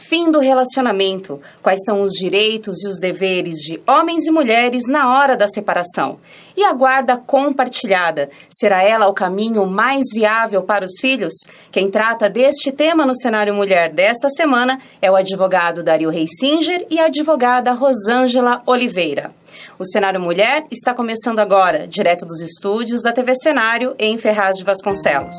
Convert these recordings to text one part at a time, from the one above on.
fim do relacionamento. Quais são os direitos e os deveres de homens e mulheres na hora da separação? E a guarda compartilhada, será ela o caminho mais viável para os filhos? Quem trata deste tema no Cenário Mulher desta semana é o advogado Dario Reisinger e a advogada Rosângela Oliveira. O Cenário Mulher está começando agora, direto dos estúdios da TV Cenário, em Ferraz de Vasconcelos.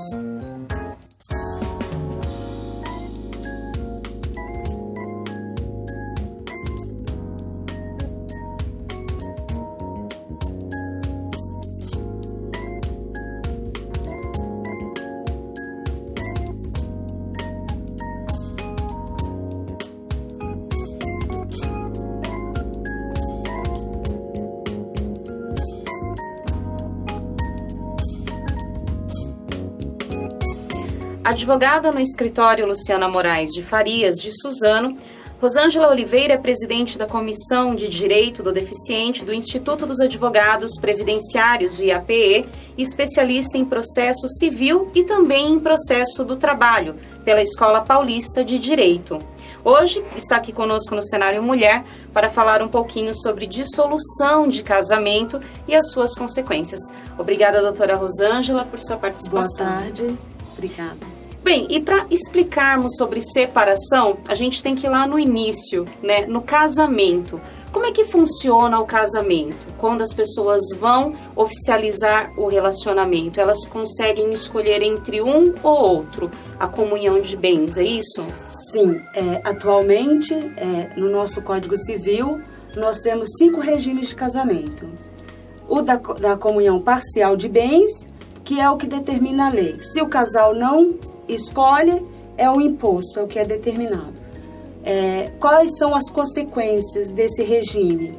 Advogada no escritório Luciana Moraes de Farias, de Suzano, Rosângela Oliveira é presidente da Comissão de Direito do Deficiente do Instituto dos Advogados Previdenciários, IAPE, e especialista em processo civil e também em processo do trabalho, pela Escola Paulista de Direito. Hoje está aqui conosco no Cenário Mulher para falar um pouquinho sobre dissolução de casamento e as suas consequências. Obrigada, doutora Rosângela, por sua participação. Boa tarde. Obrigada. Bem, e para explicarmos sobre separação, a gente tem que ir lá no início, né, no casamento. Como é que funciona o casamento? Quando as pessoas vão oficializar o relacionamento, elas conseguem escolher entre um ou outro a comunhão de bens, é isso? Sim, atualmente, no nosso Código Civil, nós temos 5 regimes de casamento. O da comunhão parcial de bens, que é o que determina a lei. Se o casal não escolhe, é o imposto, é o que é determinado. Quais são as consequências desse regime?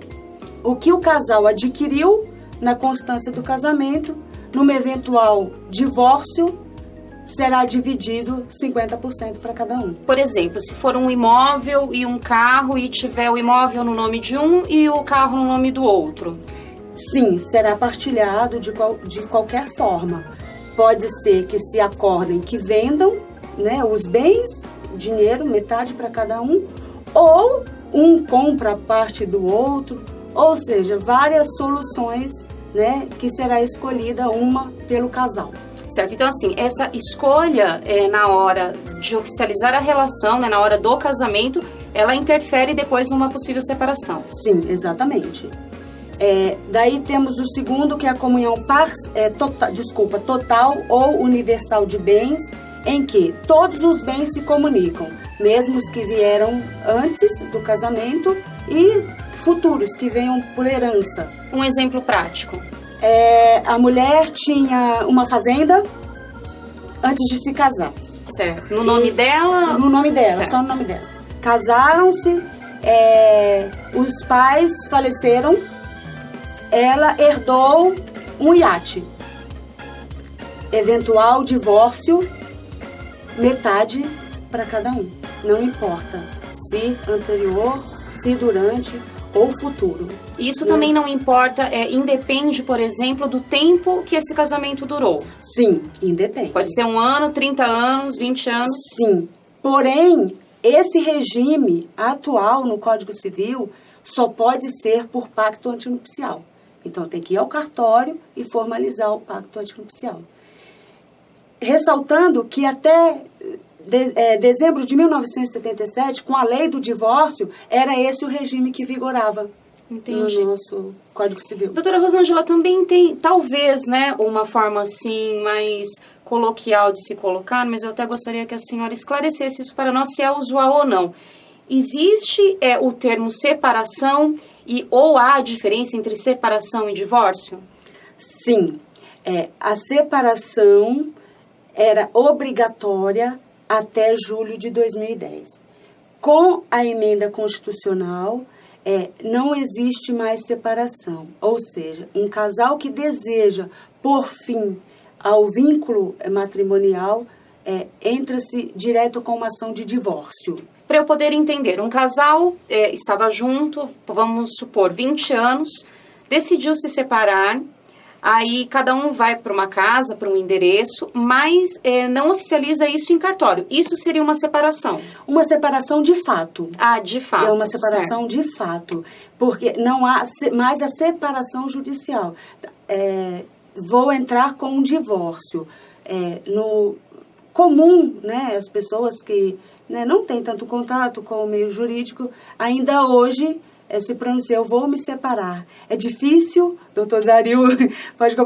O que o casal adquiriu na constância do casamento, numa eventual divórcio, será dividido 50% para cada um. Por exemplo, se for um imóvel e um carro e tiver o imóvel no nome de um e o carro no nome do outro. Sim, será partilhado de qualquer forma. Pode ser que se acordem que vendam, né, os bens, dinheiro, metade para cada um, ou um compra parte do outro, ou seja, várias soluções, né, que será escolhida uma pelo casal. Certo, então assim, essa escolha na hora de oficializar a relação, né, na hora do casamento, ela interfere depois numa possível separação. Sim, exatamente. Daí temos o segundo, que é a comunhão total ou universal de bens, em que todos os bens se comunicam, mesmo os que vieram antes do casamento e futuros que venham por herança. Um exemplo prático. A mulher tinha uma fazenda antes de se casar. Certo. No nome dela? No nome dela, certo. Só no nome dela. Casaram-se, os pais faleceram, ela herdou um iate. Eventual divórcio, metade para cada um. Não importa se anterior, se durante ou futuro. Isso também não importa, independe, por exemplo, do tempo que esse casamento durou. Sim, independe. Pode ser 1 ano, 30 anos, 20 anos. Sim, porém, esse regime atual no Código Civil só pode ser por pacto antinupcial. Então, tem que ir ao cartório e formalizar o pacto antinupcial. Ressaltando que até dezembro de 1977, com a lei do divórcio, era esse o regime que vigorava. Entendi. No nosso Código Civil. Doutora Rosângela, também tem, talvez, né, uma forma assim mais coloquial de se colocar, mas eu até gostaria que a senhora esclarecesse isso para nós, se é usual ou não. Existe o termo separação ou há diferença entre separação e divórcio? Sim. A separação era obrigatória até julho de 2010. Com a emenda constitucional, não existe mais separação. Ou seja, um casal que deseja pôr fim ao vínculo matrimonial, entra-se direto com uma ação de divórcio. Para eu poder entender, um casal estava junto, vamos supor, 20 anos, decidiu se separar, aí cada um vai para uma casa, para um endereço, mas não oficializa isso em cartório. Isso seria uma separação? Uma separação de fato. Ah, de fato. É uma separação de fato, porque não há mais a separação judicial. Vou entrar com um divórcio. No comum, né, as pessoas que, né, não têm tanto contato com o meio jurídico, ainda hoje se pronunciam, eu vou me separar. É difícil, doutor Dario,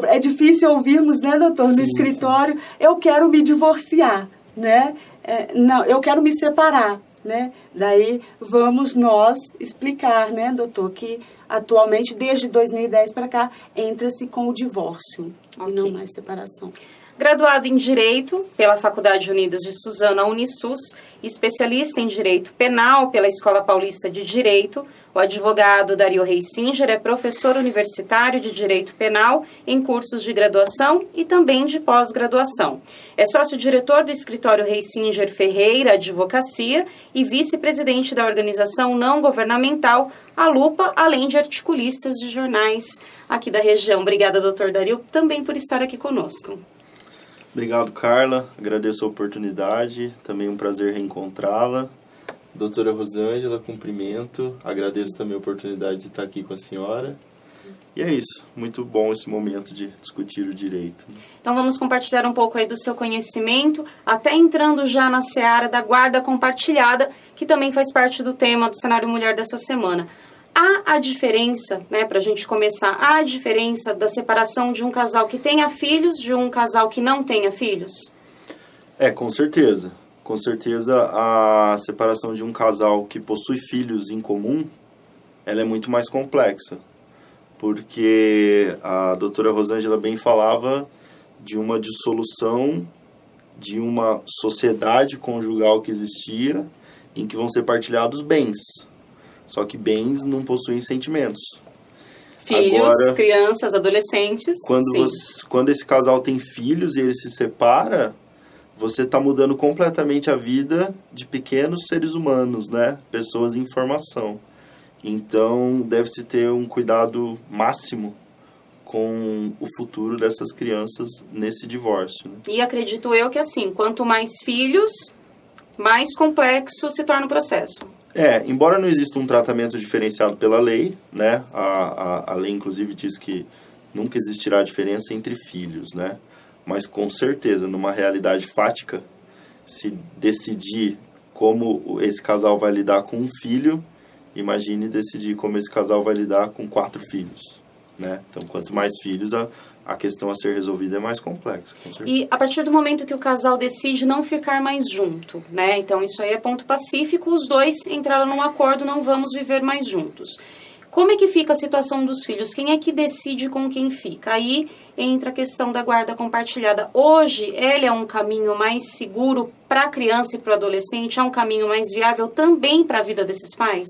é difícil ouvirmos, né, doutor, no escritório, eu quero me divorciar, né? Não, eu quero me separar, né? Daí vamos nós explicar, né, doutor, que atualmente, desde 2010 para cá, entra-se com o divórcio e não mais separação. Graduado em Direito pela Faculdade Unidas de Suzano, a Unisus, especialista em Direito Penal pela Escola Paulista de Direito, o advogado Dario Reisinger é professor universitário de Direito Penal em cursos de graduação e também de pós-graduação. É sócio-diretor do escritório Reisinger Ferreira Advocacia e vice-presidente da organização não governamental A Lupa, além de articulistas de jornais aqui da região. Obrigada, doutor Dario, também por estar aqui conosco. Obrigado, Carla. Agradeço a oportunidade. Também um prazer reencontrá-la. Doutora Rosângela, cumprimento. Agradeço também a oportunidade de estar aqui com a senhora. E é isso. Muito bom esse momento de discutir o direito. Então vamos compartilhar um pouco aí do seu conhecimento, até entrando já na seara da guarda compartilhada, que também faz parte do tema do Cenário Mulher dessa semana. Há a diferença, né, para a gente começar, há a diferença da separação de um casal que tenha filhos de um casal que não tenha filhos? Com certeza. Com certeza a separação de um casal que possui filhos em comum, ela é muito mais complexa. Porque a doutora Rosângela bem falava de uma dissolução de uma sociedade conjugal que existia, em que vão ser partilhados bens. Só que bens não possuem sentimentos. Filhos, agora, crianças, adolescentes. Quando esse casal tem filhos e ele se separa, você está mudando completamente a vida de pequenos seres humanos, né? Pessoas em formação. Então, deve-se ter um cuidado máximo com o futuro dessas crianças nesse divórcio. Né? E acredito eu que, assim, quanto mais filhos, mais complexo se torna o processo. Embora não exista um tratamento diferenciado pela lei, né? A lei, inclusive, diz que nunca existirá diferença entre filhos, né? Mas, com certeza, numa realidade fática, se decidir como esse casal vai lidar com um filho, imagine decidir como esse casal vai lidar com 4 filhos, né? Então, quanto mais filhos, a questão a ser resolvida é mais complexa. E a partir do momento que o casal decide não ficar mais junto, né? Então, isso aí é ponto pacífico, os dois entraram num acordo, não vamos viver mais juntos. Como é que fica a situação dos filhos? Quem é que decide com quem fica? Aí entra a questão da guarda compartilhada. Hoje, ele é um caminho mais seguro para a criança e para o adolescente? É um caminho mais viável também para a vida desses pais?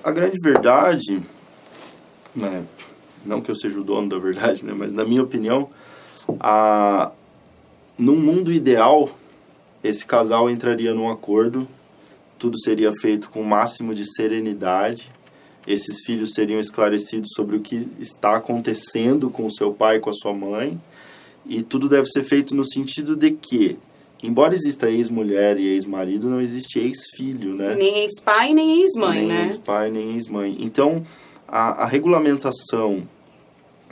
A grande verdade, né, não que eu seja o dono da verdade, né, mas na minha opinião, num mundo ideal, esse casal entraria num acordo, tudo seria feito com o máximo de serenidade, esses filhos seriam esclarecidos sobre o que está acontecendo com o seu pai e com a sua mãe, e tudo deve ser feito no sentido de que, embora exista ex-mulher e ex-marido, não existe ex-filho, né? Nem ex-pai, nem ex-mãe, né? Nem ex-pai, nem ex-mãe. Então, a regulamentação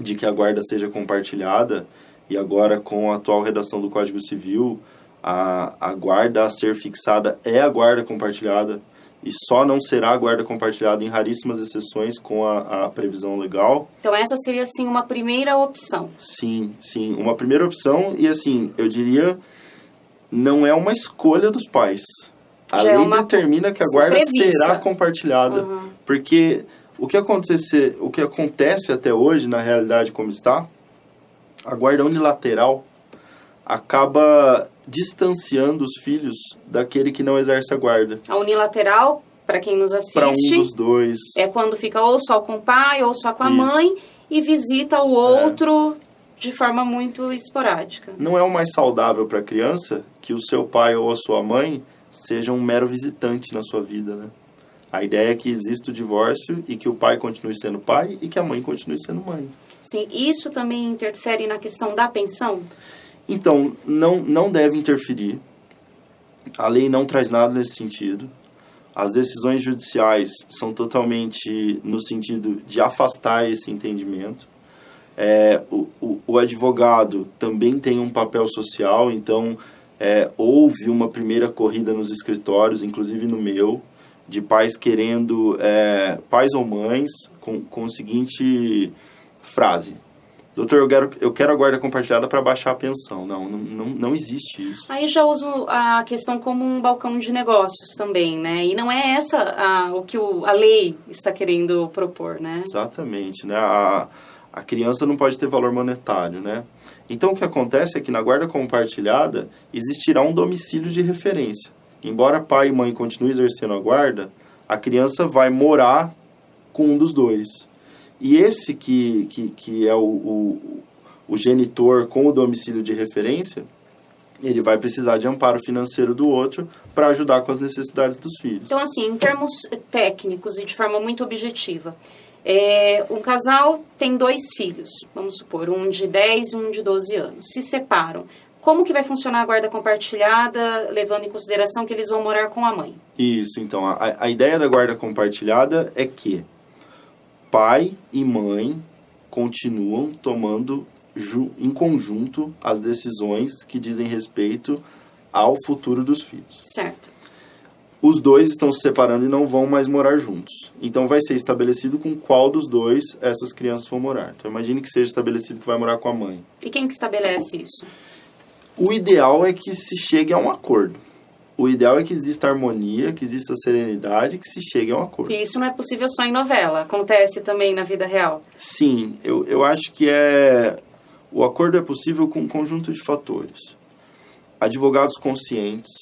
de que a guarda seja compartilhada, e agora com a atual redação do Código Civil, a guarda a ser fixada é a guarda compartilhada, e só não será a guarda compartilhada em raríssimas exceções com a previsão legal. Então essa seria, assim, uma primeira opção. Sim, uma primeira opção, e assim, eu diria, não é uma escolha dos pais. A lei determina que a guarda será compartilhada, porque o que acontece até hoje, na realidade como está, a guarda unilateral acaba distanciando os filhos daquele que não exerce a guarda. A unilateral, para quem nos assiste, para um dos dois, é quando fica ou só com o pai ou só com a mãe e visita o outro de forma muito esporádica. Não é o mais saudável para a criança que o seu pai ou a sua mãe seja um mero visitante na sua vida, né? A ideia é que exista o divórcio e que o pai continue sendo pai e que a mãe continue sendo mãe. Sim, isso também interfere na questão da pensão? Então, não deve interferir. A lei não traz nada nesse sentido. As decisões judiciais são totalmente no sentido de afastar esse entendimento. O advogado também tem um papel social, então houve uma primeira corrida nos escritórios, inclusive no meu, de pais querendo, pais ou mães, com a seguinte frase: doutor, eu quero a guarda compartilhada para baixar a pensão. Não existe isso. Aí já uso a questão como um balcão de negócios também, né? E não é essa o que a lei está querendo propor, né? Exatamente, né? A criança não pode ter valor monetário, né? Então, o que acontece é que na guarda compartilhada existirá um domicílio de referência. Embora pai e mãe continuem exercendo a guarda, a criança vai morar com um dos dois. E esse que é o genitor com o domicílio de referência, ele vai precisar de amparo financeiro do outro para ajudar com as necessidades dos filhos. Então, assim, em termos técnicos e de forma muito objetiva, um casal tem 2 filhos, vamos supor, um de 10 e um de 12 anos, se separam. Como que vai funcionar a guarda compartilhada, levando em consideração que eles vão morar com a mãe? Isso, então, a ideia da guarda compartilhada é que pai e mãe continuam tomando em conjunto as decisões que dizem respeito ao futuro dos filhos. Certo. Os dois estão se separando e não vão mais morar juntos. Então vai ser estabelecido com qual dos dois essas crianças vão morar. Então imagine que seja estabelecido que vai morar com a mãe. E quem que estabelece isso? O ideal é que se chegue a um acordo. O ideal é que exista harmonia, que exista serenidade, que se chegue a um acordo. E isso não é possível só em novela, acontece também na vida real. Sim, eu acho que o acordo é possível com um conjunto de fatores. Advogados conscientes,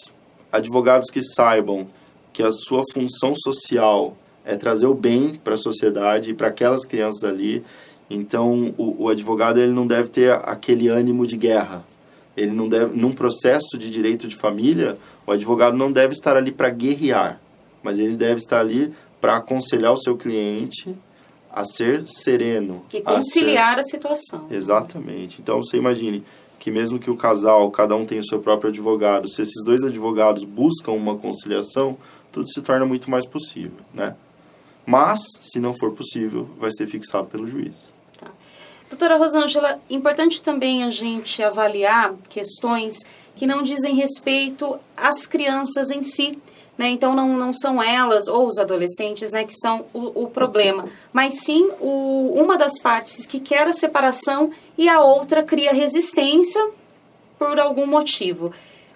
advogados que saibam que a sua função social é trazer o bem para a sociedade e para aquelas crianças ali. Então, o advogado ele não deve ter aquele ânimo de guerra. Ele não deve, num processo de direito de família, o advogado não deve estar ali para guerrear, mas ele deve estar ali para aconselhar o seu cliente a ser sereno. E conciliar a situação. Exatamente. Então, você imagine que mesmo que o casal, cada um tenha o seu próprio advogado, se esses 2 advogados buscam uma conciliação, tudo se torna muito mais possível, né? Mas, se não for possível, vai ser fixado pelo juiz. Tá. Doutora Rosângela, importante também a gente avaliar questões que não dizem respeito às crianças em si, né? Então, não são elas ou os adolescentes, né, que são o problema, mas sim uma das partes que quer a separação e a outra cria resistência por algum motivo.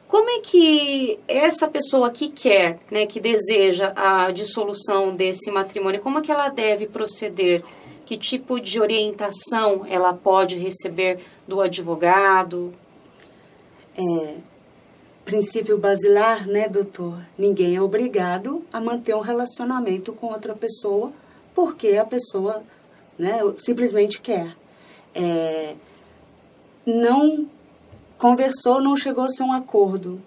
Como é que essa pessoa que quer, né, que deseja a dissolução desse matrimônio, como é que ela deve proceder? Que tipo de orientação ela pode receber do advogado? Princípio basilar, né, doutor? Ninguém é obrigado a manter um relacionamento com outra pessoa porque a pessoa, né, simplesmente quer. Não conversou, não chegou a ser um acordo.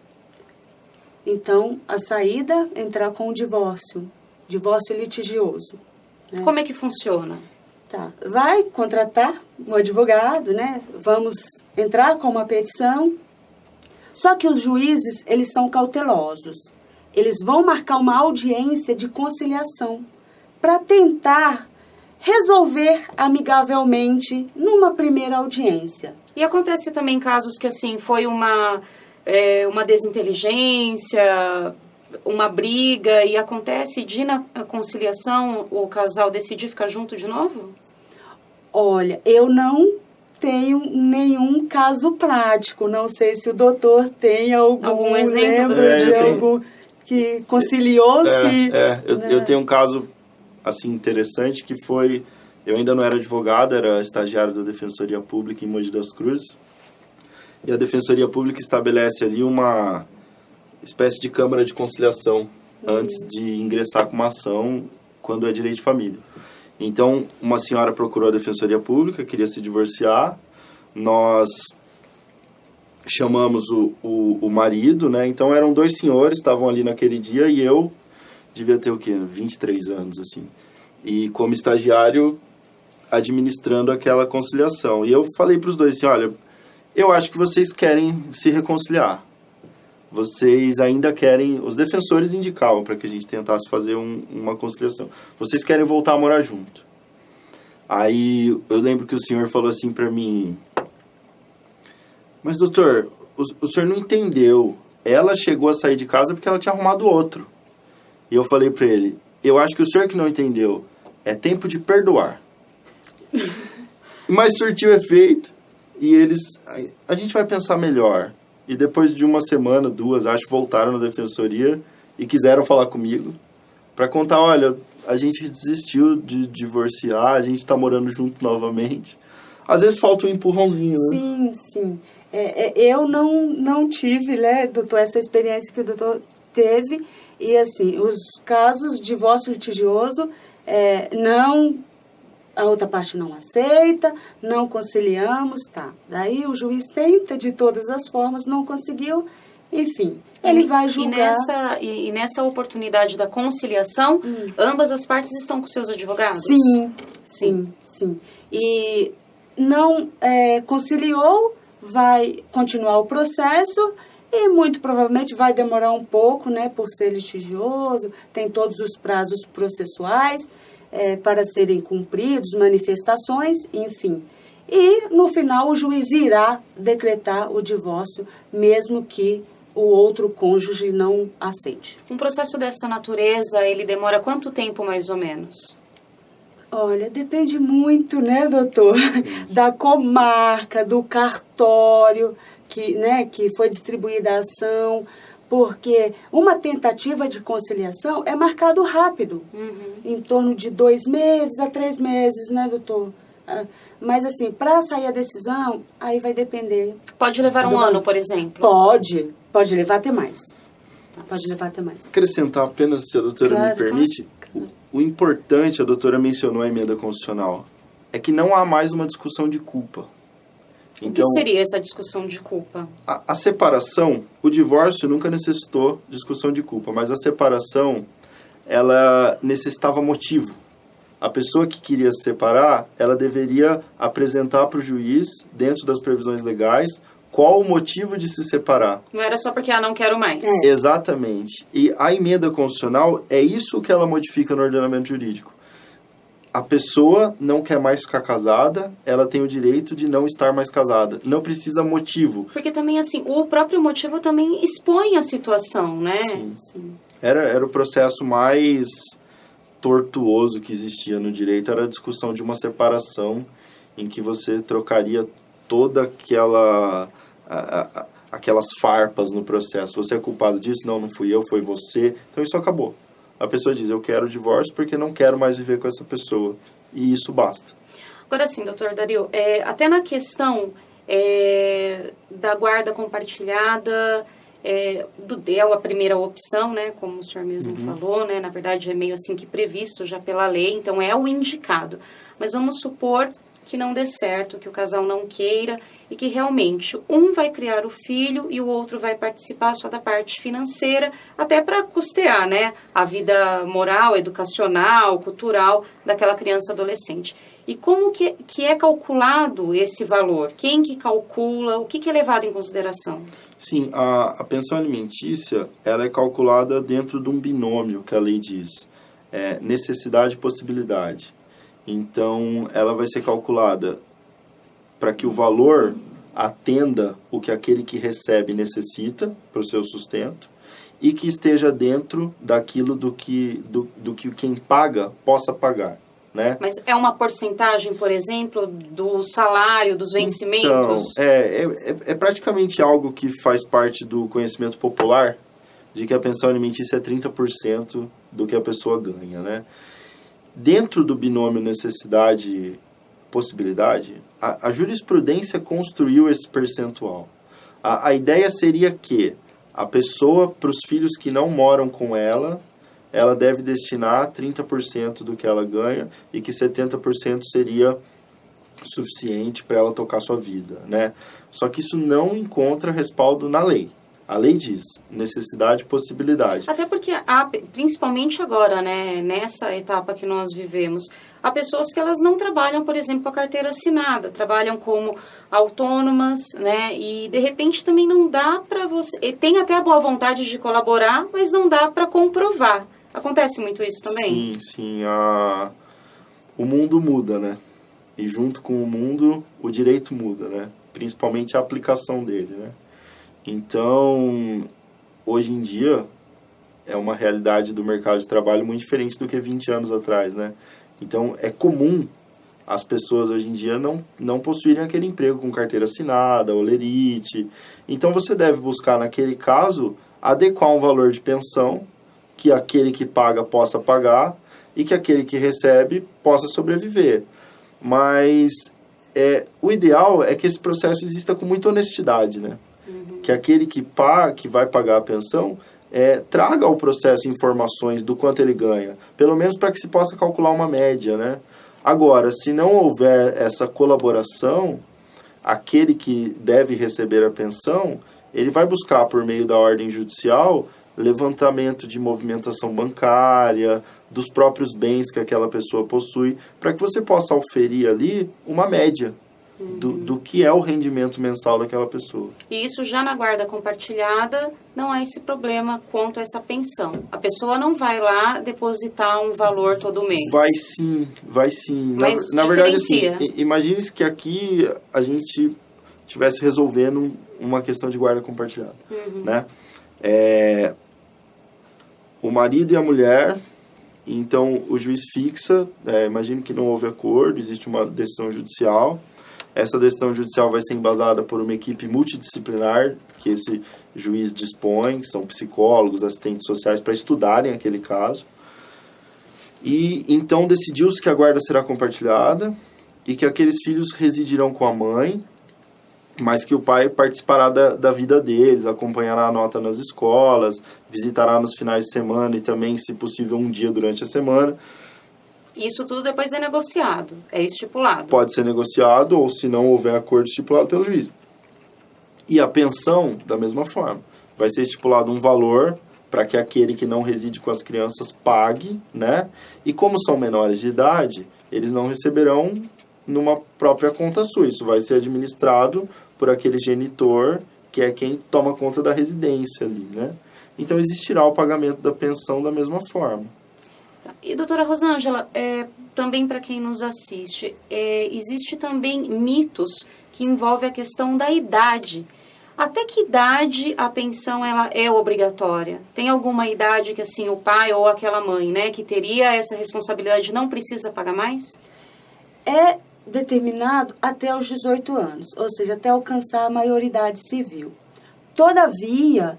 Então, a saída é entrar com o divórcio litigioso. Né? Como é que funciona? Tá. Vai contratar um advogado, né? Vamos entrar com uma petição. Só que os juízes, eles são cautelosos. Eles vão marcar uma audiência de conciliação para tentar resolver amigavelmente numa primeira audiência. E acontece também casos que, assim, foi uma desinteligência, uma briga, e acontece de na conciliação o casal decidir ficar junto de novo? Olha, eu não tenho nenhum caso prático. Não sei se o doutor tem algum exemplo. Lembra de algo que conciliou-se. Eu tenho um caso assim interessante que foi... Eu ainda não era advogado, era estagiário da Defensoria Pública em Mogi das Cruzes. E a Defensoria Pública estabelece ali uma espécie de câmara de conciliação antes de ingressar com uma ação quando é direito de família. Então, uma senhora procurou a Defensoria Pública, queria se divorciar. Nós chamamos o marido, né? Então, eram 2 senhores, estavam ali naquele dia, e eu devia ter o quê? 23 anos, assim. E como estagiário, administrando aquela conciliação. E eu falei para os dois assim, olha, eu acho que vocês querem se reconciliar. Vocês ainda querem... Os defensores indicavam para que a gente tentasse fazer uma conciliação. Vocês querem voltar a morar junto. Aí eu lembro que o senhor falou assim para mim, mas doutor, o senhor não entendeu. Ela chegou a sair de casa porque ela tinha arrumado outro. E eu falei para ele, eu acho que o senhor que não entendeu, é tempo de perdoar. Mas surtiu efeito e a gente vai pensar melhor. E depois de uma semana, 2, acho, voltaram na defensoria e quiseram falar comigo para contar, olha, a gente desistiu de divorciar, a gente está morando junto novamente. Às vezes falta um empurrãozinho, né? Sim, sim. Eu não tive, né, doutor, essa experiência que o doutor teve. E, assim, os casos de divórcio litigioso, a outra parte não aceita, não conciliamos, tá. Daí o juiz tenta de todas as formas, não conseguiu, enfim, ele vai julgar. E nessa oportunidade da conciliação, ambas as partes estão com seus advogados? Sim. E não conciliou, vai continuar o processo e muito provavelmente vai demorar um pouco, né, por ser litigioso, tem todos os prazos processuais para serem cumpridos, manifestações, enfim. E, no final, o juiz irá decretar o divórcio, mesmo que o outro cônjuge não aceite. Um processo dessa natureza, ele demora quanto tempo, mais ou menos? Olha, depende muito, né, doutor, da comarca, do cartório que foi distribuída a ação, porque uma tentativa de conciliação é marcado rápido, em torno de 2 meses a 3 meses, né, doutor? Mas, assim, para sair a decisão, aí vai depender. Pode levar um ano, por exemplo? Pode levar até mais. Pode levar até mais. Acrescentar apenas, se a doutora me permite, o importante, a doutora mencionou a emenda constitucional, é que não há mais uma discussão de culpa. Então, o que seria essa discussão de culpa? A separação, o divórcio nunca necessitou discussão de culpa, mas a separação, ela necessitava motivo. A pessoa que queria se separar, ela deveria apresentar para o juiz, dentro das previsões legais, qual o motivo de se separar. Não era só porque, não quero mais. Exatamente. E a emenda constitucional é isso que ela modifica no ordenamento jurídico. A pessoa não quer mais ficar casada, ela tem o direito de não estar mais casada. Não precisa motivo. Porque também, assim, o próprio motivo também expõe a situação, né? Sim. Era o processo mais tortuoso que existia no direito, era a discussão de uma separação em que você trocaria toda aquelas farpas no processo. Você é culpado disso? Não fui eu, foi você. Então isso acabou. A pessoa diz, eu quero o divórcio porque não quero mais viver com essa pessoa. E isso basta. Agora sim, doutor Dario, até na questão da guarda compartilhada, do DEL, a primeira opção, né, como o senhor mesmo falou, né, na verdade é meio assim que previsto já pela lei, então é o indicado. Mas vamos supor que não dê certo, que o casal não queira e que realmente um vai criar o filho e o outro vai participar só da parte financeira, até para custear, né, a vida moral, educacional, cultural daquela criança adolescente. E como que é calculado esse valor? Quem que calcula? O que é levado em consideração? Sim, a pensão alimentícia, ela é calculada dentro de um binômio que a lei diz. Necessidade e possibilidade. Então, ela vai ser calculada para que o valor atenda o que aquele que recebe necessita para o seu sustento e que esteja dentro daquilo do que quem paga possa pagar, né? Mas é uma porcentagem, por exemplo, do salário, dos vencimentos? Então, é praticamente algo que faz parte do conhecimento popular de que a pensão alimentícia é 30% do que a pessoa ganha, né? Dentro do binômio necessidade-possibilidade, a jurisprudência construiu esse percentual. A ideia seria que a pessoa, para os filhos que não moram com ela deve destinar 30% do que ela ganha e que 70% seria suficiente para ela tocar sua vida, né? Só que isso não encontra respaldo na lei. A lei diz necessidade e possibilidade. Até porque, principalmente agora, né, nessa etapa que nós vivemos, há pessoas que elas não trabalham, por exemplo, com a carteira assinada, trabalham como autônomas, né, e de repente também não dá para você... Tem até a boa vontade de colaborar, mas não dá para comprovar. Acontece muito isso também? Sim. O mundo muda, né? E junto com o mundo, o direito muda, né? Principalmente a aplicação dele, né? Então, hoje em dia, é uma realidade do mercado de trabalho muito diferente do que 20 anos atrás, né? Então, é comum as pessoas hoje em dia não possuírem aquele emprego com carteira assinada, olerite. Então, você deve buscar, naquele caso, adequar um valor de pensão que aquele que paga possa pagar e que aquele que recebe possa sobreviver. Mas o ideal é que esse processo exista com muita honestidade, né? Que aquele que vai pagar a pensão traga ao processo informações do quanto ele ganha, pelo menos para que se possa calcular uma média, né? Agora, se não houver essa colaboração, aquele que deve receber a pensão, ele vai buscar por meio da ordem judicial levantamento de movimentação bancária, dos próprios bens que aquela pessoa possui, para que você possa oferir ali uma média do que é o rendimento mensal daquela pessoa. E isso já na guarda compartilhada não há esse problema quanto a essa pensão. A pessoa não vai lá depositar um valor todo mês. Vai sim. Mas na verdade, assim, imagine-se que aqui a gente estivesse resolvendo uma questão de guarda compartilhada, né? O marido e a mulher, então o juiz fixa, imagine que não houve acordo, existe uma decisão judicial. Essa decisão judicial vai ser embasada por uma equipe multidisciplinar que esse juiz dispõe, que são psicólogos, assistentes sociais, para estudarem aquele caso. E então decidiu-se que a guarda será compartilhada e que aqueles filhos residirão com a mãe, mas que o pai participará da vida deles, acompanhará a nota nas escolas, visitará nos finais de semana e também, se possível, um dia durante a semana. Isso tudo depois é negociado, é estipulado. Pode ser negociado ou, se não houver acordo, estipulado pelo juiz. E a pensão, da mesma forma. Vai ser estipulado um valor para que aquele que não reside com as crianças pague, né? E como são menores de idade, eles não receberão numa própria conta sua. Isso vai ser administrado por aquele genitor, que é quem toma conta da residência ali, né? Então, existirá o pagamento da pensão da mesma forma. E, doutora Rosângela, também para quem nos assiste, existe também mitos que envolvem a questão da idade. Até que idade a pensão ela é obrigatória? Tem alguma idade que assim o pai ou aquela mãe, né, que teria essa responsabilidade não precisa pagar mais? É determinado até os 18 anos, ou seja, até alcançar a maioridade civil. Todavia,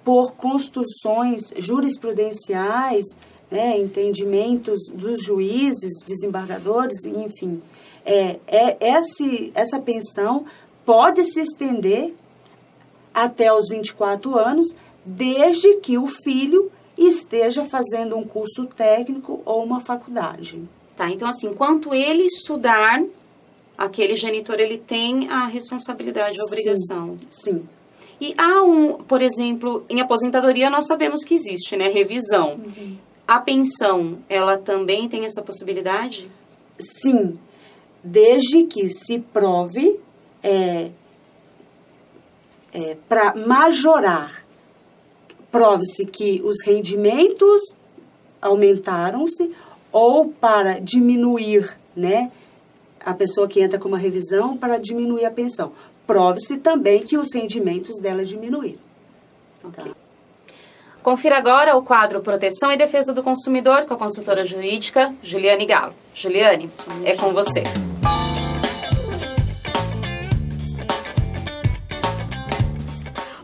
por construções jurisprudenciais, entendimentos dos juízes, desembargadores, enfim, essa pensão pode se estender até os 24 anos, desde que o filho esteja fazendo um curso técnico ou uma faculdade. Tá, então assim, enquanto ele estudar, aquele genitor, ele tem a responsabilidade, a obrigação. Sim. E há por exemplo, em aposentadoria nós sabemos que existe, né, revisão. A pensão, ela também tem essa possibilidade? Sim, desde que se prove para majorar. Prove-se que os rendimentos aumentaram-se ou para diminuir, né? A pessoa que entra com uma revisão para diminuir a pensão. Prove-se também que os rendimentos dela diminuíram. Ok. Tá. Confira agora o quadro Proteção e Defesa do Consumidor com a consultora jurídica Juliane Galo. Juliane, é com você.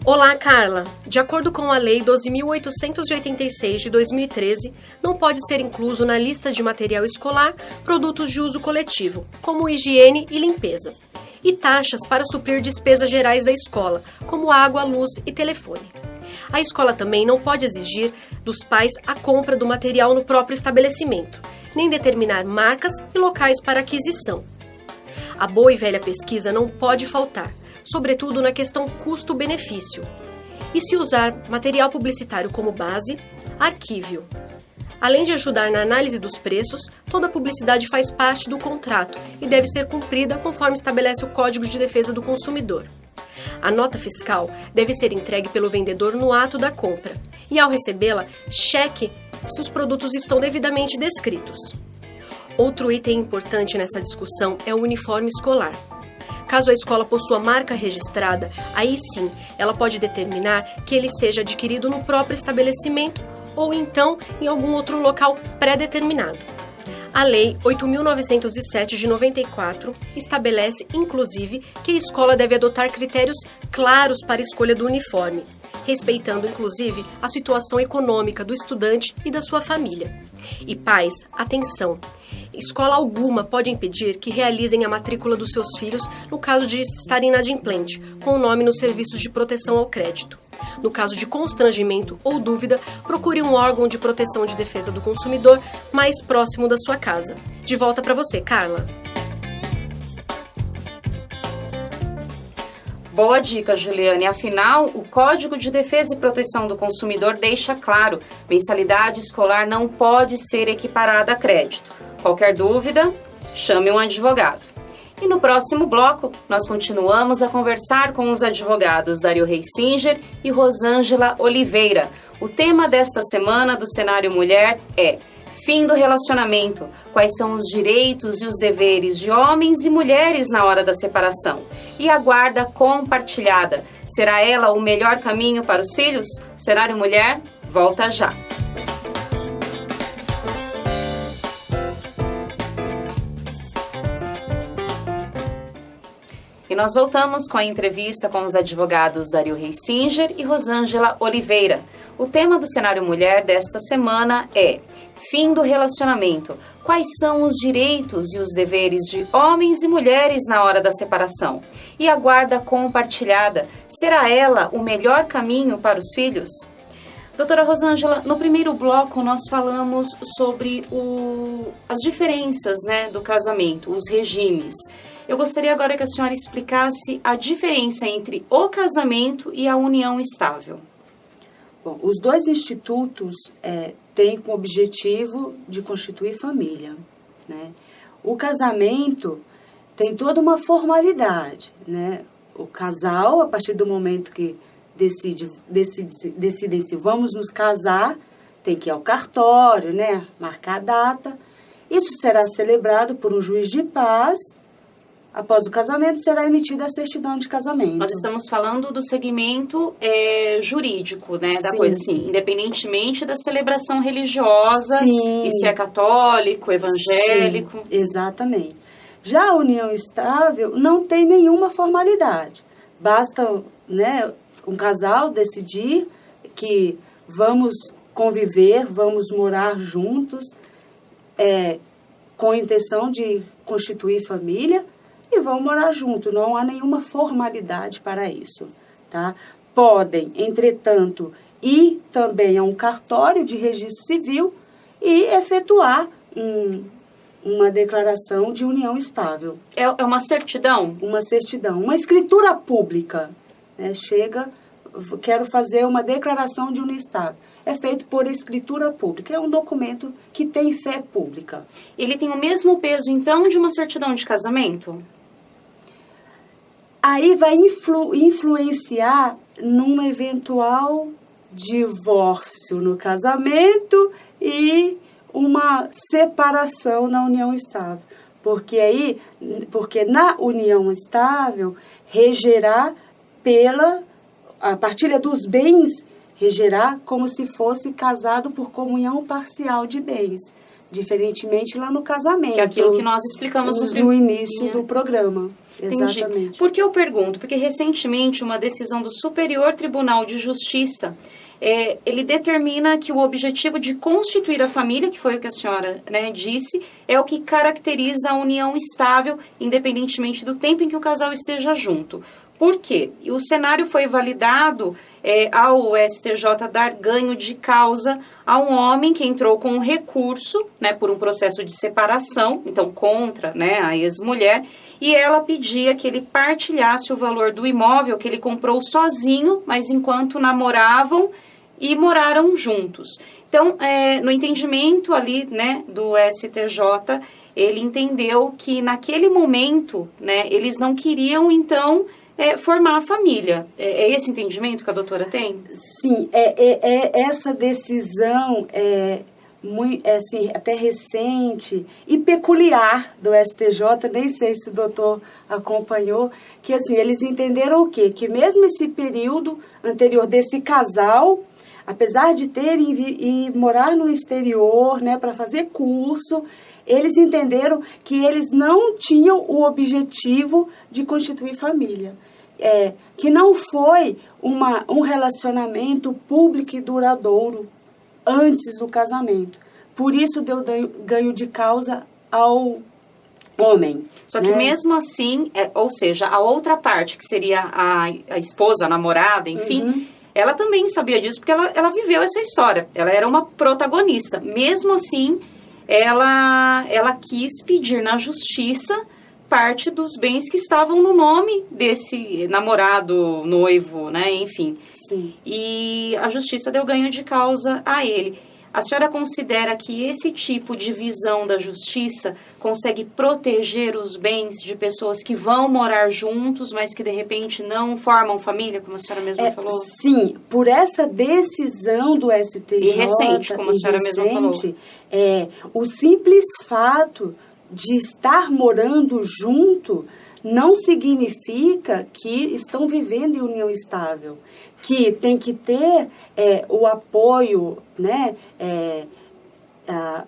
Olá, Carla. De acordo com a Lei 12.886 de 2013, não pode ser incluso na lista de material escolar produtos de uso coletivo, como higiene e limpeza, e taxas para suprir despesas gerais da escola, como água, luz e telefone. A escola também não pode exigir dos pais a compra do material no próprio estabelecimento, nem determinar marcas e locais para aquisição. A boa e velha pesquisa não pode faltar, sobretudo na questão custo-benefício. E se usar material publicitário como base, arquive-o. Além de ajudar na análise dos preços, toda publicidade faz parte do contrato e deve ser cumprida conforme estabelece o Código de Defesa do Consumidor. A nota fiscal deve ser entregue pelo vendedor no ato da compra e, ao recebê-la, cheque se os produtos estão devidamente descritos. Outro item importante nessa discussão é o uniforme escolar. Caso a escola possua marca registrada, aí sim ela pode determinar que ele seja adquirido no próprio estabelecimento ou então em algum outro local pré-determinado. A Lei 8.907 de 94 estabelece, inclusive, que a escola deve adotar critérios claros para a escolha do uniforme, respeitando, inclusive, a situação econômica do estudante e da sua família. E pais, atenção! Escola alguma pode impedir que realizem a matrícula dos seus filhos no caso de estarem inadimplente, com o nome nos serviços de proteção ao crédito. No caso de constrangimento ou dúvida, procure um órgão de proteção de defesa do consumidor mais próximo da sua casa. De volta para você, Carla. Boa dica, Juliane. Afinal, o Código de Defesa e Proteção do Consumidor deixa claro: mensalidade escolar não pode ser equiparada a crédito. Qualquer dúvida, chame um advogado. E no próximo bloco, nós continuamos a conversar com os advogados Dario Reisinger e Rosângela Oliveira. O tema desta semana do Cenário Mulher é fim do relacionamento. Quais são os direitos e os deveres de homens e mulheres na hora da separação? E a guarda compartilhada. Será ela o melhor caminho para os filhos? Cenário Mulher, volta já. E nós voltamos com a entrevista com os advogados Dario Reisinger e Rosângela Oliveira. O tema do Cenário Mulher desta semana é fim do relacionamento. Quais são os direitos e os deveres de homens e mulheres na hora da separação? E a guarda compartilhada, será ela o melhor caminho para os filhos? Doutora Rosângela, no primeiro bloco nós falamos sobre as diferenças, do casamento, os regimes. Eu gostaria agora que a senhora explicasse a diferença entre o casamento e a união estável. Bom, os dois institutos têm como objetivo de constituir família, né? O casamento tem toda uma formalidade, né? O casal, a partir do momento que decidem se vamos nos casar, tem que ir ao cartório, né? Marcar a data. Isso será celebrado por um juiz de paz. Após o casamento, será emitida a certidão de casamento. Nós estamos falando do segmento jurídico, né? Da Sim. coisa assim, independentemente da celebração religiosa. Sim. E se é católico, evangélico. Sim, exatamente. Já a união estável não tem nenhuma formalidade. Basta, né, um casal decidir que vamos conviver, vamos morar juntos, com a intenção de constituir família, e vão morar junto. Não há nenhuma formalidade para isso, tá? Podem, entretanto, ir também a um cartório de registro civil e efetuar uma declaração de união estável. É uma certidão? Uma certidão, uma escritura pública, né? Chega, quero fazer uma declaração de união estável. É feito por escritura pública. É um documento que tem fé pública. Ele tem o mesmo peso, então, de uma certidão de casamento? Aí vai influenciar num eventual divórcio no casamento e uma separação na união estável. Porque na união estável regerá a partilha dos bens, regerá como se fosse casado por comunhão parcial de bens, diferentemente lá no casamento. Que é aquilo que nós explicamos no início do programa. Entendi. Exatamente. Por que eu pergunto? Porque recentemente uma decisão do Superior Tribunal de Justiça, ele determina que o objetivo de constituir a família, que foi o que a senhora disse, é o que caracteriza a união estável, independentemente do tempo em que o casal esteja junto. Por quê? O cenário foi validado ao STJ dar ganho de causa a um homem que entrou com um recurso, né, por um processo de separação, então contra, né, a ex-mulher, e ela pedia que ele partilhasse o valor do imóvel que ele comprou sozinho, mas enquanto namoravam e moraram juntos. Então, no entendimento ali, né, do STJ, ele entendeu que naquele momento, né, eles não queriam, então, formar a família. É esse entendimento que a doutora tem? Sim, essa decisão muito, assim, até recente e peculiar do STJ, nem sei se o doutor acompanhou, que assim, eles entenderam o quê? Que mesmo esse período anterior desse casal, apesar de terem e morar no exterior, né, para fazer curso, eles entenderam que eles não tinham o objetivo de constituir família. Que não foi um relacionamento público e duradouro antes do casamento. Por isso deu ganho de causa ao homem. Só que mesmo assim, ou seja, a outra parte, que seria a esposa, a namorada, enfim, ela também sabia disso, porque ela viveu essa história. Ela era uma protagonista. Mesmo assim, ela quis pedir na justiça parte dos bens que estavam no nome desse namorado, noivo, né, enfim. Sim. E a justiça deu ganho de causa a ele. A senhora considera que esse tipo de visão da justiça consegue proteger os bens de pessoas que vão morar juntos, mas que de repente não formam família, como a senhora mesma falou? Sim, por essa decisão do STJ... E recente, como a senhora mesma falou. O simples fato de estar morando junto não significa que estão vivendo em união estável, que tem que ter o apoio, né,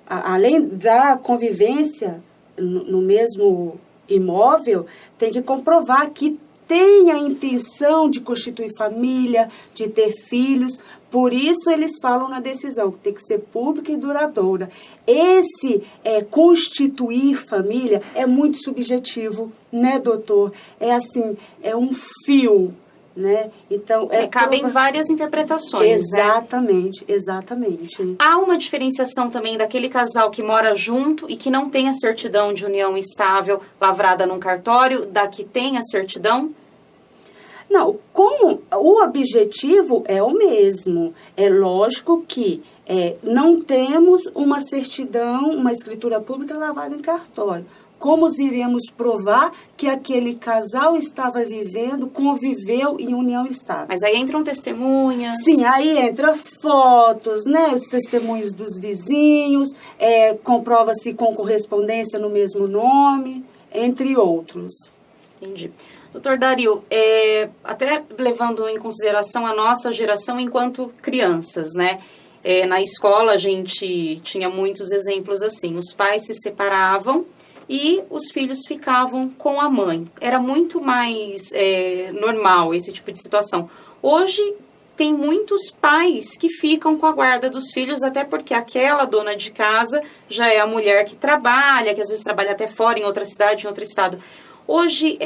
além da convivência no mesmo imóvel, tem que comprovar que tem a intenção de constituir família, de ter filhos. Por isso eles falam na decisão que tem que ser pública e duradoura. Esse constituir família é muito subjetivo, né, doutor? É assim, é um fio, né? Então, cabem várias interpretações. Exatamente, né? Exatamente. Há uma diferenciação também daquele casal que mora junto e que não tem a certidão de união estável lavrada num cartório, da que tem a certidão? Não, como o objetivo é o mesmo. É lógico que não temos uma certidão, uma escritura pública lavada em cartório. Como iremos provar que aquele casal estava vivendo, conviveu em união estável? Mas aí entram testemunhas. Sim, aí entra fotos, né? Os testemunhos dos vizinhos, comprova-se com correspondência no mesmo nome, entre outros. Entendi. Doutor Dario, até levando em consideração a nossa geração enquanto crianças, né? Na escola a gente tinha muitos exemplos assim. Os pais se separavam e os filhos ficavam com a mãe. Era muito mais normal esse tipo de situação. Hoje tem muitos pais que ficam com a guarda dos filhos, até porque aquela dona de casa já é a mulher que trabalha, que às vezes trabalha até fora, em outra cidade, em outro estado. Hoje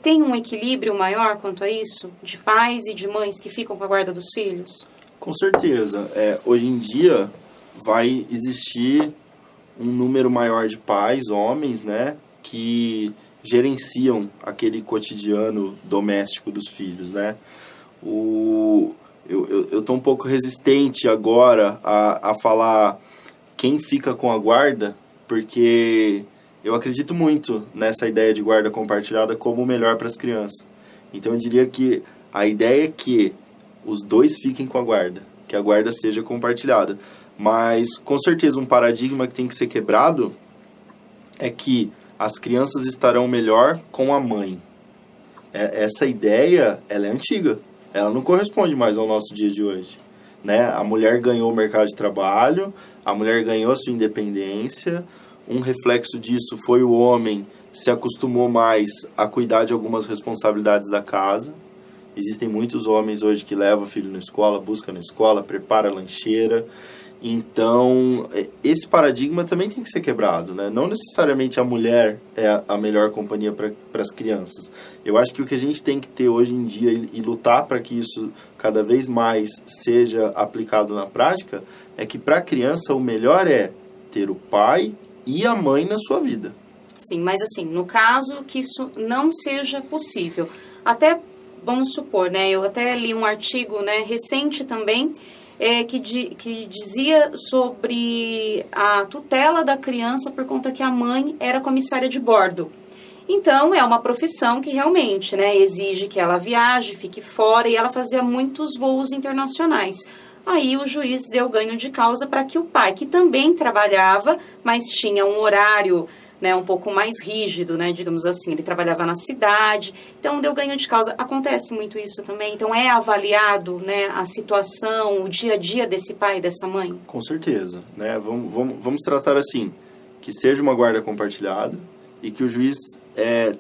tem um equilíbrio maior quanto a isso, de pais e de mães que ficam com a guarda dos filhos? Com certeza. Hoje em dia vai existir um número maior de pais, homens, né, que gerenciam aquele cotidiano doméstico dos filhos, né. Eu tô um pouco resistente agora a falar quem fica com a guarda, porque eu acredito muito nessa ideia de guarda compartilhada como o melhor para as crianças. Então eu diria que a ideia é que os dois fiquem com a guarda, que a guarda seja compartilhada. Mas, com certeza, um paradigma que tem que ser quebrado é que as crianças estarão melhor com a mãe. Essa ideia, ela é antiga. Ela não corresponde mais ao nosso dia de hoje, né? A mulher ganhou o mercado de trabalho, a mulher ganhou a sua independência. Um reflexo disso foi o homem se acostumou mais a cuidar de algumas responsabilidades da casa. Existem muitos homens hoje que levam o filho na escola, busca na escola, prepara a lancheira. Então, esse paradigma também tem que ser quebrado, né? Não necessariamente a mulher é a melhor companhia para as crianças. Eu acho que o que a gente tem que ter hoje em dia e lutar para que isso cada vez mais seja aplicado na prática é que para a criança o melhor é ter o pai e a mãe na sua vida. Sim, mas assim, no caso que isso não seja possível, até vamos supor, né? Eu até li um artigo, né, recente também, que dizia sobre a tutela da criança por conta que a mãe era comissária de bordo. Então, é uma profissão que realmente, né, exige que ela viaje, fique fora, e ela fazia muitos voos internacionais. Aí o juiz deu ganho de causa para que o pai, que também trabalhava, mas tinha um horário, né, um pouco mais rígido, né, digamos assim, ele trabalhava na cidade, então deu ganho de causa. Acontece muito isso também, então é avaliado, né, a situação, o dia a dia desse pai e dessa mãe? Com certeza, né, vamos tratar assim, que seja uma guarda compartilhada e que o juiz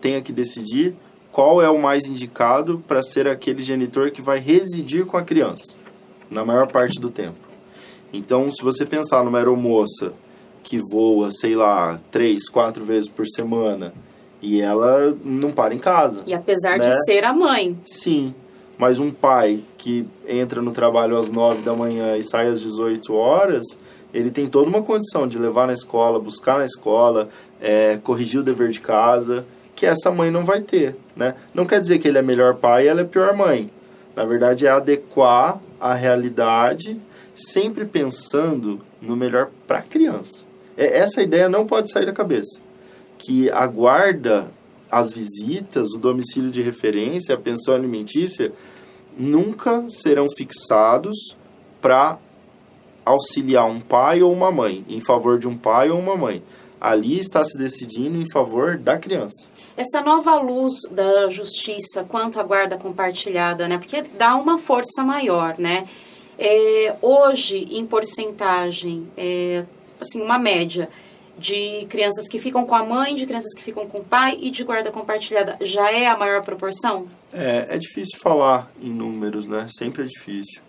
tenha que decidir qual é o mais indicado para ser aquele genitor que vai residir com a criança, na maior parte do tempo. Então, se você pensar numa aeromoça que voa, sei lá, 3, 4 vezes por semana, e ela não para em casa. E apesar, né, de ser a mãe. Sim, mas um pai que entra no trabalho às 9 da manhã e sai às 18 horas, ele tem toda uma condição de levar na escola, buscar na escola, corrigir o dever de casa, que essa mãe não vai ter, né? Não quer dizer que ele é melhor pai e ela é pior mãe. Na verdade, é adequar a realidade, sempre pensando no melhor para a criança. Essa ideia não pode sair da cabeça. Que a guarda, as visitas, o domicílio de referência, a pensão alimentícia, nunca serão fixados para auxiliar um pai ou uma mãe, em favor de um pai ou uma mãe. Ali está se decidindo em favor da criança. Essa nova luz da justiça quanto à guarda compartilhada, né? Porque dá uma força maior, né? Hoje, em porcentagem, assim, uma média de crianças que ficam com a mãe, de crianças que ficam com o pai e de guarda compartilhada, já é a maior proporção? É difícil falar em números, né? Sempre é difícil.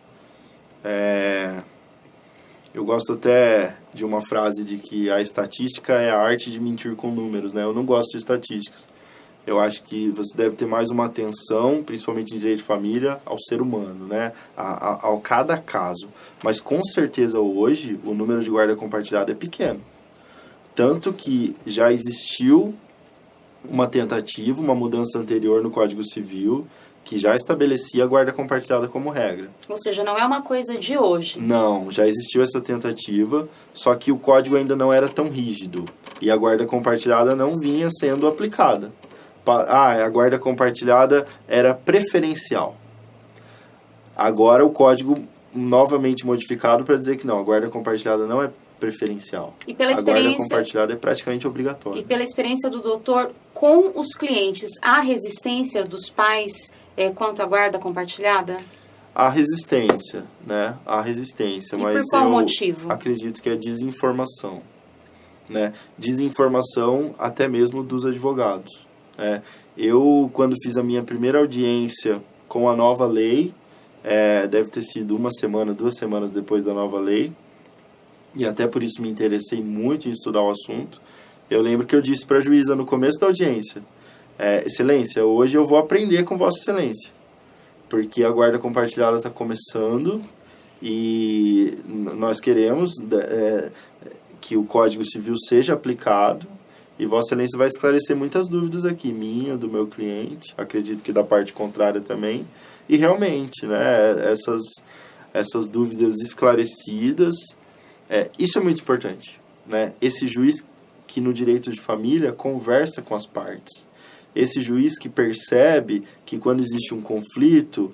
Eu gosto até de uma frase de que a estatística é a arte de mentir com números, né? Eu não gosto de estatísticas. Eu acho que você deve ter mais uma atenção, principalmente em direito de família, ao ser humano, né? Ao cada caso. Mas com certeza hoje o número de guarda compartilhada é pequeno. Tanto que já existiu uma tentativa, uma mudança anterior no Código Civil, que já estabelecia a guarda compartilhada como regra. Ou seja, não é uma coisa de hoje. Não, já existiu essa tentativa, só que o código ainda não era tão rígido. E a guarda compartilhada não vinha sendo aplicada. A guarda compartilhada era preferencial. Agora o código novamente modificado para dizer que não, a guarda compartilhada não é preferencial. E pela experiência, a guarda compartilhada é praticamente obrigatória. E pela experiência do doutor com os clientes, há resistência dos pais quanto à guarda compartilhada? Há resistência, né? Há resistência, mas por qual motivo? Acredito que é desinformação, né? Desinformação até mesmo dos advogados. Eu, quando fiz a minha primeira audiência com a nova lei, deve ter sido 1 semana, 2 semanas depois da nova lei, e até por isso me interessei muito em estudar o assunto. Eu lembro que eu disse para a juíza no começo da audiência: Excelência, hoje eu vou aprender com Vossa Excelência, porque a guarda compartilhada está começando e nós queremos que o Código Civil seja aplicado. E Vossa Excelência vai esclarecer muitas dúvidas aqui, minha, do meu cliente, acredito que da parte contrária também. E realmente, né, essas dúvidas esclarecidas, isso é muito importante, né? Esse juiz que no direito de família conversa com as partes. Esse juiz que percebe que quando existe um conflito,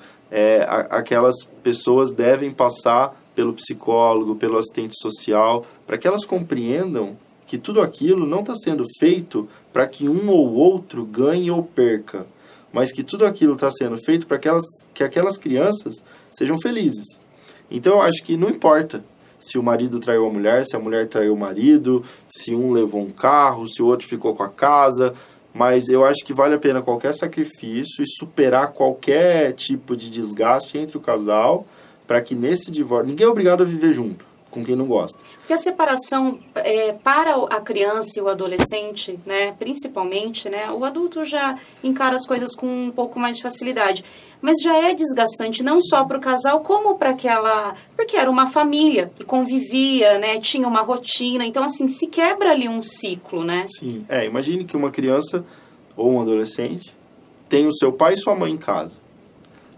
aquelas pessoas devem passar pelo psicólogo, pelo assistente social, para que elas compreendam que tudo aquilo não está sendo feito para que um ou outro ganhe ou perca, mas que tudo aquilo está sendo feito para que aquelas crianças sejam felizes. Então, eu acho que não importa se o marido traiu a mulher, se a mulher traiu o marido, se um levou um carro, se o outro ficou com a casa, mas eu acho que vale a pena qualquer sacrifício e superar qualquer tipo de desgaste entre o casal para que nesse divórcio... Ninguém é obrigado a viver junto, com quem não gosta. Porque a separação, para a criança e o adolescente, né, principalmente, né, o adulto já encara as coisas com um pouco mais de facilidade. Mas já é desgastante, não só para o casal, como para aquela... Porque era uma família que convivia, né, tinha uma rotina. Então, assim, se quebra ali um ciclo, né? Sim. Imagine que uma criança ou um adolescente tem o seu pai e sua mãe em casa.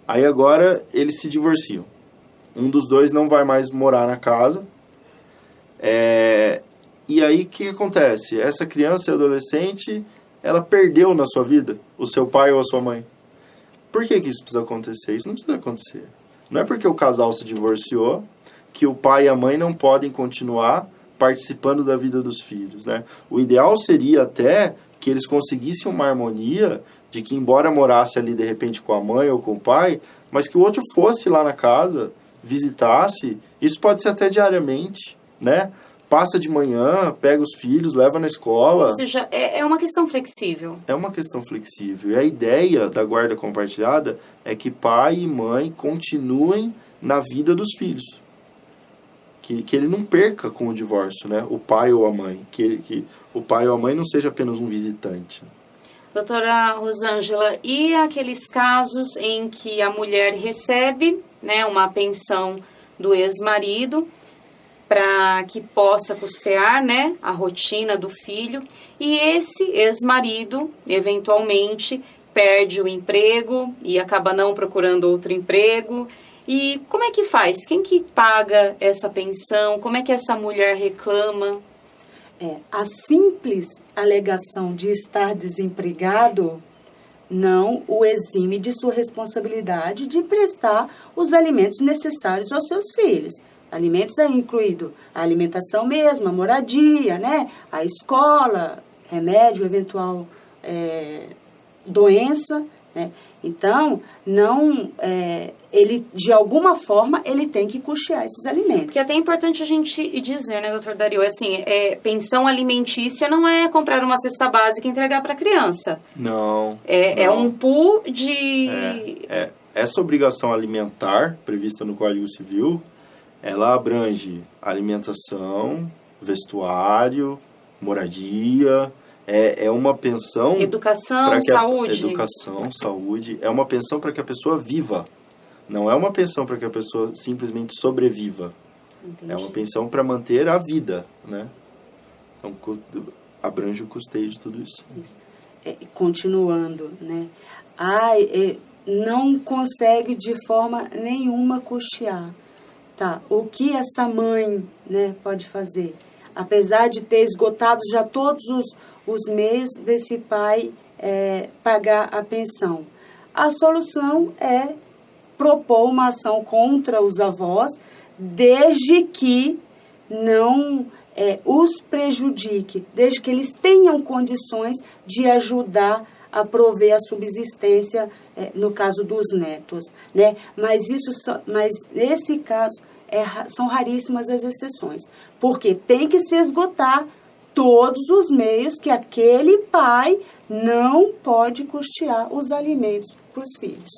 Aí agora eles se divorciam. Um dos dois não vai mais morar na casa. E aí o que acontece? Essa criança e adolescente, ela perdeu na sua vida o seu pai ou a sua mãe. Por que isso precisa acontecer? Isso não precisa acontecer. Não é porque o casal se divorciou que o pai e a mãe não podem continuar participando da vida dos filhos, né? O ideal seria até que eles conseguissem uma harmonia de que, embora morasse ali de repente com a mãe ou com o pai, mas que o outro fosse lá na casa, visitasse. Isso pode ser até diariamente, né? Passa de manhã, pega os filhos, leva na escola. Ou seja, é uma questão flexível. É uma questão flexível. E a ideia da guarda compartilhada é que pai e mãe continuem na vida dos filhos. Que ele não perca com o divórcio, né? O pai ou a mãe. Que o pai ou a mãe não seja apenas um visitante. Doutora Rosângela, e aqueles casos em que a mulher recebe, né, uma pensão do ex-marido para que possa custear, né, a rotina do filho, e esse ex-marido, eventualmente, perde o emprego e acaba não procurando outro emprego? E como é que faz? Quem que paga essa pensão? Como é que essa mulher reclama? A simples alegação de estar desempregado não o exime de sua responsabilidade de prestar os alimentos necessários aos seus filhos. Alimentos é incluído a alimentação mesmo, a moradia, né? A escola, remédio, eventual doença, né? Então, ele, de alguma forma, ele tem que custear esses alimentos. Porque é até importante a gente dizer, né, doutor Dario, assim, pensão alimentícia não é comprar uma cesta básica e entregar para a criança. Não. É um pool de... Essa obrigação alimentar, prevista no Código Civil, ela abrange alimentação, vestuário, moradia... É uma pensão... Educação, saúde. Educação, saúde. É uma pensão para que a pessoa viva. Não é uma pensão para que a pessoa simplesmente sobreviva. Entendi. É uma pensão para manter a vida, né? Então, abrange o custeio de tudo isso. Continuando, né? Não consegue de forma nenhuma custear. Tá, o que essa mãe, né, pode fazer? Apesar de ter esgotado já todos os meios desse pai pagar a pensão. A solução é propor uma ação contra os avós, desde que não os prejudique, desde que eles tenham condições de ajudar a prover a subsistência, no caso dos netos, né? Mas nesse caso... são raríssimas as exceções, porque tem que se esgotar todos os meios que aquele pai não pode custear os alimentos para os filhos.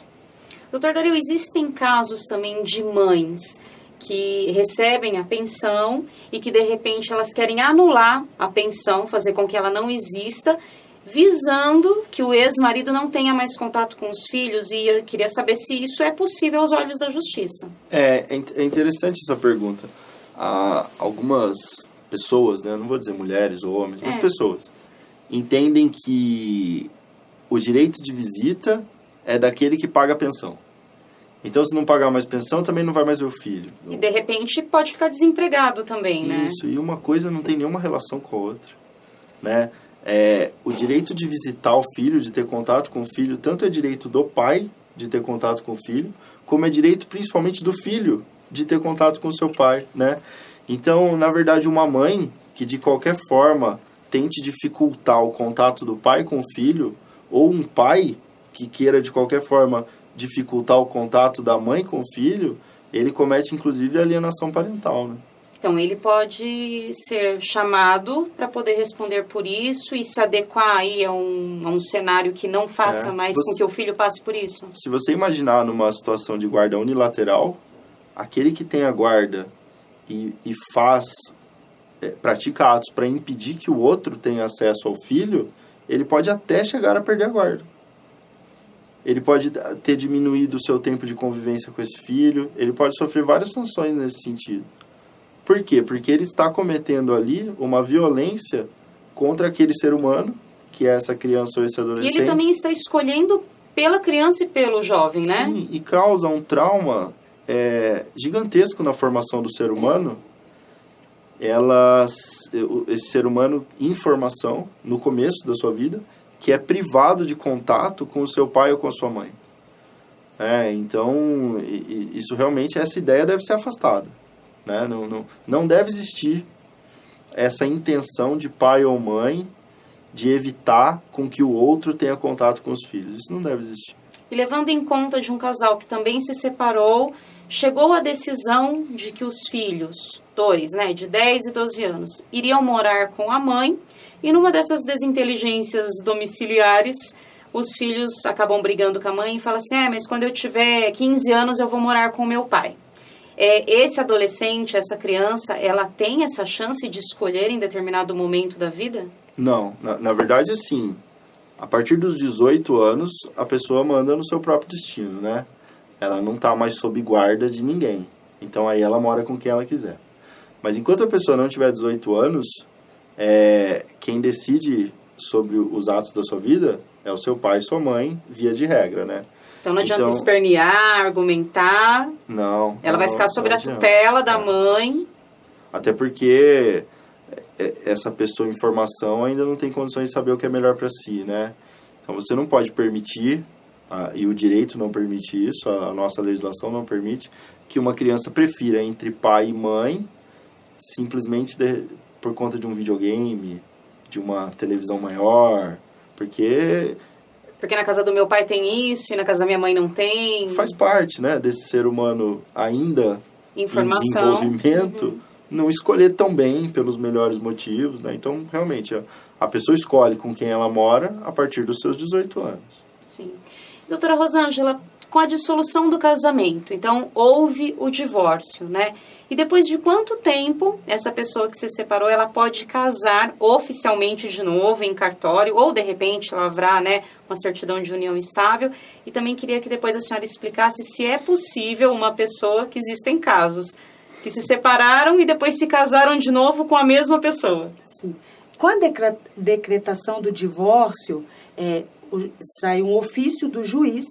Doutor Dario, existem casos também de mães que recebem a pensão e que, de repente, elas querem anular a pensão, fazer com que ela não exista, visando que o ex-marido não tenha mais contato com os filhos, e eu queria saber se isso é possível aos olhos da justiça. É interessante essa pergunta. Algumas pessoas, né, não vou dizer mulheres ou homens, mas pessoas, entendem que o direito de visita é daquele que paga a pensão. Então, se não pagar mais pensão, também não vai mais ver o filho. E, de repente, pode ficar desempregado também, né? Isso, e uma coisa não tem nenhuma relação com a outra, né? O direito de visitar o filho, de ter contato com o filho, tanto é direito do pai de ter contato com o filho, como é direito principalmente do filho de ter contato com o seu pai, né? Então, na verdade, uma mãe que de qualquer forma tente dificultar o contato do pai com o filho, ou um pai que queira de qualquer forma dificultar o contato da mãe com o filho, ele comete inclusive alienação parental, né? Então, ele pode ser chamado para poder responder por isso e se adequar aí a um cenário que não faça mais com que o filho passe por isso. Se você imaginar numa situação de guarda unilateral, aquele que tem a guarda e pratica atos para impedir que o outro tenha acesso ao filho, ele pode até chegar a perder a guarda. Ele pode ter diminuído o seu tempo de convivência com esse filho, ele pode sofrer várias sanções nesse sentido. Por quê? Porque ele está cometendo ali uma violência contra aquele ser humano, que é essa criança ou esse adolescente. E ele também está escolhendo pela criança e pelo jovem, né? Sim, e causa um trauma gigantesco na formação do ser humano. Esse ser humano em formação, no começo da sua vida, que é privado de contato com o seu pai ou com a sua mãe. Então, isso realmente, essa ideia deve ser afastada. Né? Não deve existir essa intenção de pai ou mãe de evitar com que o outro tenha contato com os filhos. Isso não deve existir. E levando em conta de um casal que também se separou, chegou à decisão de que os filhos, dois, né, de 10 e 12 anos, iriam morar com a mãe, e numa dessas desinteligências domiciliares, os filhos acabam brigando com a mãe e falam assim, mas quando eu tiver 15 anos eu vou morar com o meu pai. Esse adolescente, essa criança, ela tem essa chance de escolher em determinado momento da vida? Não, na verdade, assim, a partir dos 18 anos, a pessoa manda no seu próprio destino, né? Ela não está mais sob guarda de ninguém. Então, aí ela mora com quem ela quiser. Mas enquanto a pessoa não tiver 18 anos, quem decide sobre os atos da sua vida é o seu pai e sua mãe, via de regra, né? Então não adianta espernear, argumentar. Não. Ela vai ficar sob a tutela da mãe. Até porque essa pessoa em formação ainda não tem condições de saber o que é melhor para si, né? Então você não pode permitir, e o direito não permite isso, a nossa legislação não permite, que uma criança prefira entre pai e mãe simplesmente por conta de um videogame, de uma televisão maior, porque na casa do meu pai tem isso e na casa da minha mãe não tem. Faz parte, né, desse ser humano ainda em desenvolvimento, não escolher tão bem pelos melhores motivos, né? Então, realmente, a pessoa escolhe com quem ela mora a partir dos seus 18 anos. Sim. Doutora Rosângela, com a dissolução do casamento, então houve o divórcio, né? E depois de quanto tempo essa pessoa que se separou, ela pode casar oficialmente de novo em cartório ou, de repente, lavrar, né, uma certidão de união estável? E também queria que depois a senhora explicasse se é possível uma pessoa, que existem casos, que se separaram e depois se casaram de novo com a mesma pessoa. Sim. Com a decretação do divórcio, sai um ofício do juiz,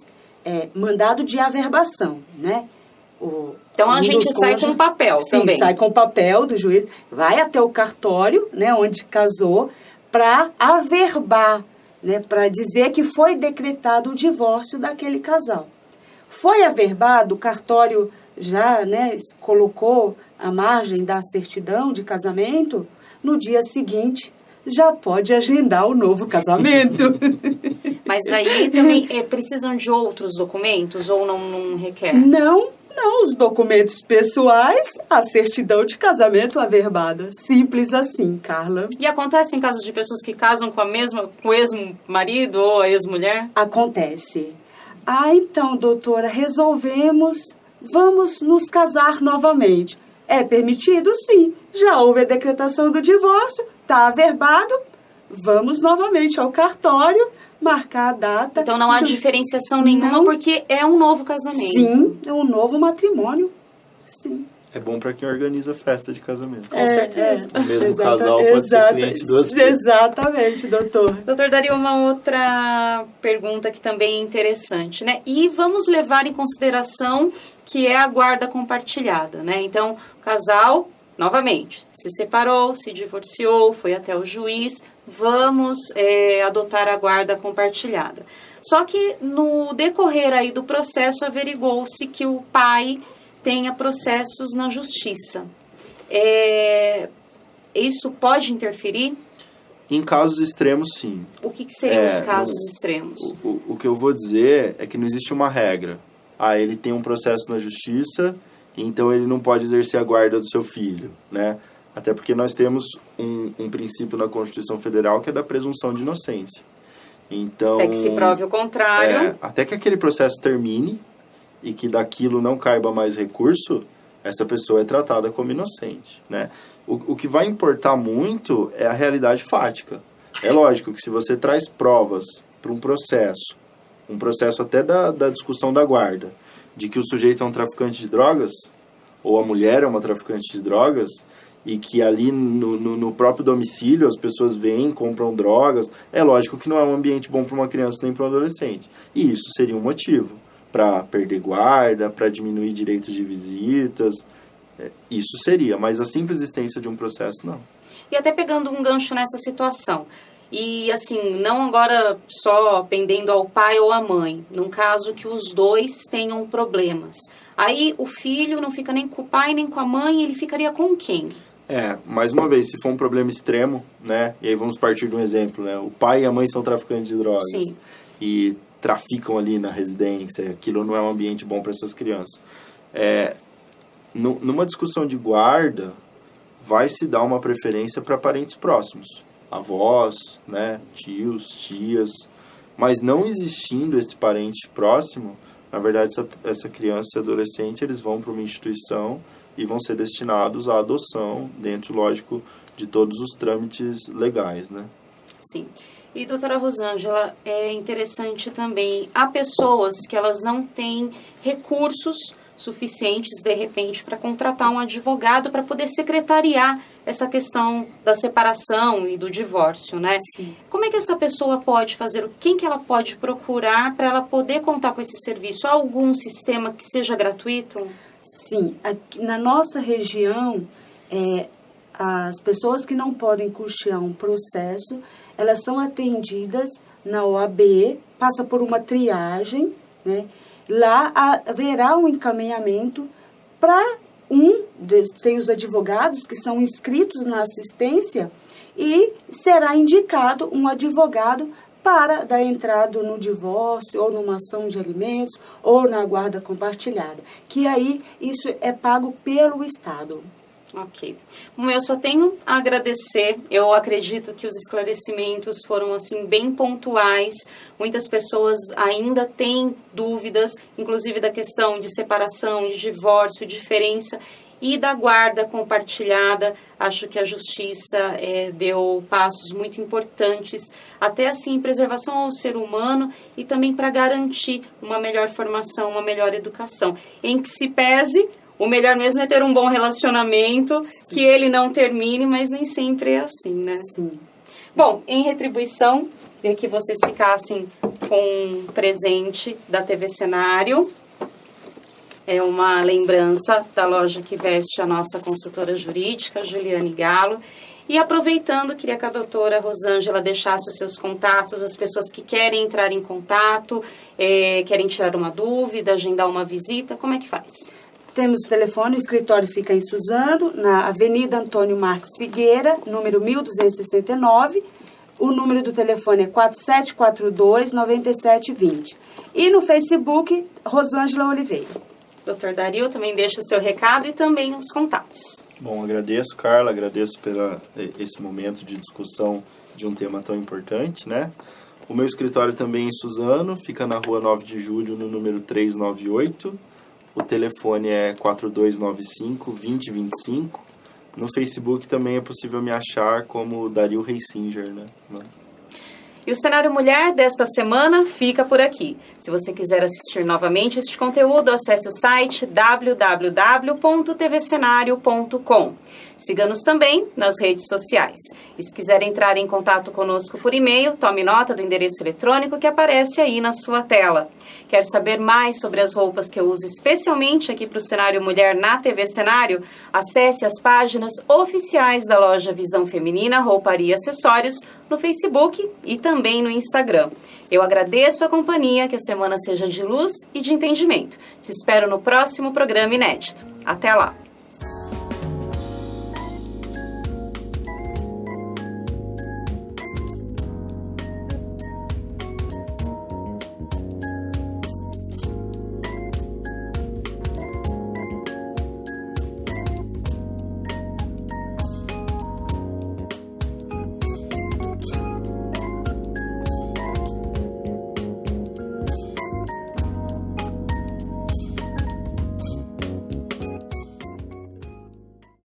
mandado de averbação, né? Então a gente sai com papel também. Sim, sai com papel do juiz, vai até o cartório, né, onde casou, para averbar, né, para dizer que foi decretado o divórcio daquele casal. Foi averbado, o cartório já, né, colocou a margem da certidão de casamento, no dia seguinte já pode agendar o novo casamento. Mas daí também precisam de outros documentos ou não requer? Não, os documentos pessoais, a certidão de casamento averbada. Simples assim, Carla. E acontece em casos de pessoas que casam com o ex-marido ou a ex-mulher? Acontece. Então, doutora, vamos nos casar novamente. É permitido? Sim. Já houve a decretação do divórcio, está averbado, vamos novamente ao cartório, marcar a data. Então não há diferenciação nenhuma, porque é um novo casamento. Sim, é um novo matrimônio. Sim. É bom para quem organiza festa de casamento. Com certeza. O mesmo casal pode ser cliente duas vezes. Exatamente, doutor. Doutor, daria uma outra pergunta que também é interessante, né? E vamos levar em consideração que é a guarda compartilhada, né? Então, o casal, novamente, se separou, se divorciou, foi até o juiz, vamos adotar a guarda compartilhada. Só que no decorrer aí do processo averigou-se que o pai tenha processos na justiça. Isso pode interferir? Em casos extremos, sim. O que seriam os casos extremos? O que eu vou dizer é que não existe uma regra. Ele tem um processo na justiça, então ele não pode exercer a guarda do seu filho, né? Até porque nós temos um princípio na Constituição Federal que é da presunção de inocência. Então, até que se prove o contrário. Até que aquele processo termine e que daquilo não caiba mais recurso, essa pessoa é tratada como inocente, né? O que vai importar muito é a realidade fática. É lógico que se você traz provas para um processo até da discussão da guarda, de que o sujeito é um traficante de drogas, ou a mulher é uma traficante de drogas, e que ali no próprio domicílio as pessoas vêm, compram drogas, é lógico que não é um ambiente bom para uma criança nem para um adolescente. E isso seria um motivo para perder guarda, para diminuir direitos de visitas, isso seria, mas a simples existência de um processo, não. E até pegando um gancho nessa situação, e assim, não agora só pendendo ao pai ou à mãe, num caso que os dois tenham problemas. Aí o filho não fica nem com o pai nem com a mãe, ele ficaria com quem? Mais uma vez, se for um problema extremo, né, e aí vamos partir de um exemplo, né, o pai e a mãe são traficantes de drogas. Sim. E traficam ali na residência, aquilo não é um ambiente bom para essas crianças. Numa discussão de guarda, vai se dar uma preferência para parentes próximos, avós, né, tios, tias, mas não existindo esse parente próximo, na verdade essa criança e adolescente, eles vão para uma instituição e vão ser destinados à adoção, dentro, lógico, de todos os trâmites legais, né? Sim. E, doutora Rosângela, é interessante também, há pessoas que elas não têm recursos suficientes, de repente, para contratar um advogado para poder secretariar essa questão da separação e do divórcio, né? Sim. Como é que essa pessoa pode fazer? Quem que ela pode procurar para ela poder contar com esse serviço? Há algum sistema que seja gratuito? Sim, aqui na nossa região, as pessoas que não podem custear um processo, elas são atendidas na OAB, passa por uma triagem, né? Lá haverá um encaminhamento para tem os advogados que são inscritos na assistência e será indicado um advogado para dar entrada no divórcio, ou numa ação de alimentos, ou na guarda compartilhada, que aí isso é pago pelo Estado. Ok. Bom, eu só tenho a agradecer. Eu acredito que os esclarecimentos foram, assim, bem pontuais. Muitas pessoas ainda têm dúvidas, inclusive da questão de separação, de divórcio, diferença e da guarda compartilhada. Acho que a Justiça deu passos muito importantes, até assim, preservação ao ser humano e também para garantir uma melhor formação, uma melhor educação. Em que se pese, o melhor mesmo é ter um bom relacionamento, sim, que ele não termine, mas nem sempre é assim, né? Sim. Bom, em retribuição, queria que vocês ficassem com um presente da TV Cenário. É uma lembrança da loja que veste a nossa consultora jurídica, Juliane Galo. E aproveitando, queria que a doutora Rosângela deixasse os seus contatos, as pessoas que querem entrar em contato, querem tirar uma dúvida, agendar uma visita, como é que faz? Temos o telefone, o escritório fica em Suzano, na Avenida Antônio Marques Figueira, número 1269. O número do telefone é 4742-9720. E no Facebook, Rosângela Oliveira. Dr. Dario, também deixa o seu recado e também os contatos. Bom, agradeço, Carla, agradeço por esse momento de discussão de um tema tão importante, né? O meu escritório também em Suzano, fica na rua 9 de julho, no número 398. O telefone é 4295-2025. No Facebook também é possível me achar como Dario Reisinger, né? E o Cenário Mulher desta semana fica por aqui. Se você quiser assistir novamente este conteúdo, acesse o site www.tvcenario.com. Siga-nos também nas redes sociais. E se quiser entrar em contato conosco por e-mail, tome nota do endereço eletrônico que aparece aí na sua tela. Quer saber mais sobre as roupas que eu uso especialmente aqui para o Cenário Mulher na TV Cenário? Acesse as páginas oficiais da loja Visão Feminina, Rouparia e Acessórios no Facebook e também no Instagram. Eu agradeço a companhia, que a semana seja de luz e de entendimento. Te espero no próximo programa inédito. Até lá!